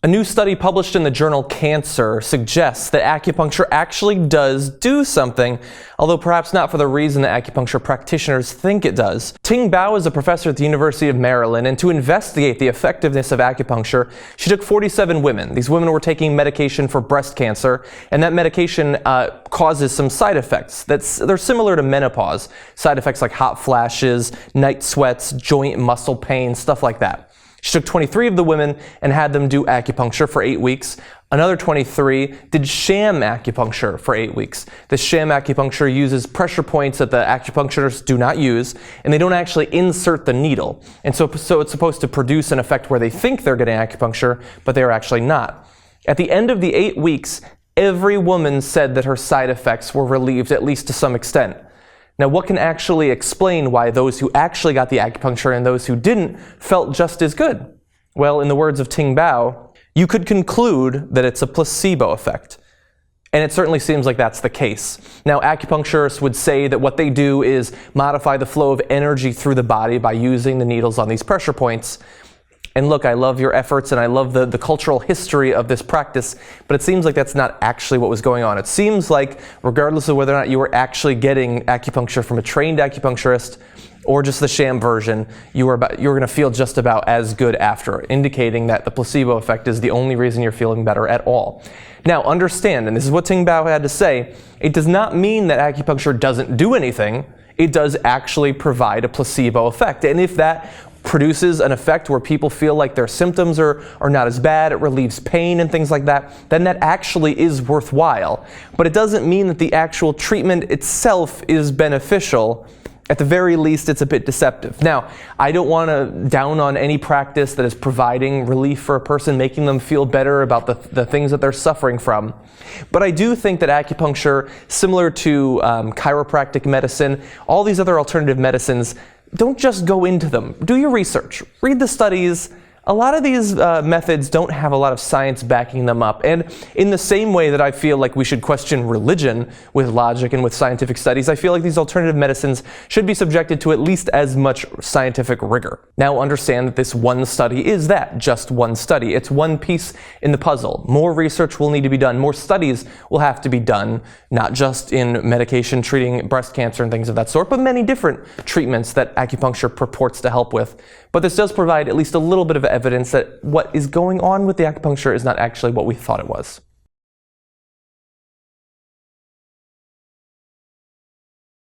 A new study published in the journal Cancer suggests that acupuncture actually does do something, although perhaps not for the reason that acupuncture practitioners think it does. Ting Bao is a professor at the University of Maryland, and to investigate the effectiveness of acupuncture, she took 47 women. These women were taking medication for breast cancer, and that medication causes some side effects. They're similar to menopause. Side effects like hot flashes, night sweats, joint muscle pain, stuff like that. She took 23 of the women and had them do acupuncture for 8 weeks. Another 23 did sham acupuncture for 8 weeks. This sham acupuncture uses pressure points that the acupuncturists do not use, and they don't actually insert the needle. And so it's supposed to produce an effect where they think they're getting acupuncture, but they're actually not. At the end of the 8 weeks, every woman said that her side effects were relieved, at least to some extent. Now, what can actually explain why those who actually got the acupuncture and those who didn't felt just as good? Well, in the words of Ting Bao, you could conclude that it's a placebo effect. And it certainly seems like that's the case. Now, acupuncturists would say that what they do is modify the flow of energy through the body by using the needles on these pressure points. And look, I love your efforts and I love the cultural history of this practice, but it seems like that's not actually what was going on. It seems like regardless of whether or not you were actually getting acupuncture from a trained acupuncturist or just the sham version, you were going to feel just about as good after, indicating that the placebo effect is the only reason you're feeling better at all. Now, understand, and this is what Ting Bao had to say, it does not mean that acupuncture doesn't do anything. It does actually provide a placebo effect. And if that produces an effect where people feel like their symptoms are not as bad, it relieves pain and things like that, then that actually is worthwhile. But it doesn't mean that the actual treatment itself is beneficial. At the very least, it's a bit deceptive. Now, I don't want to down on any practice that is providing relief for a person, making them feel better about the things that they're suffering from. But I do think that acupuncture, similar to chiropractic medicine, all these other alternative medicines, don't just go into them. Do your research. Read the studies. A lot of these methods don't have a lot of science backing them up. And in the same way that I feel like we should question religion with logic and with scientific studies, I feel like these alternative medicines should be subjected to at least as much scientific rigor. Now understand that this one study is that, just one study. It's one piece in the puzzle. More research will need to be done. More studies will have to be done, not just in medication treating breast cancer and things of that sort, but many different treatments that acupuncture purports to help with. But this does provide at least a little bit of evidence that what is going on with the acupuncture is not actually what we thought it was.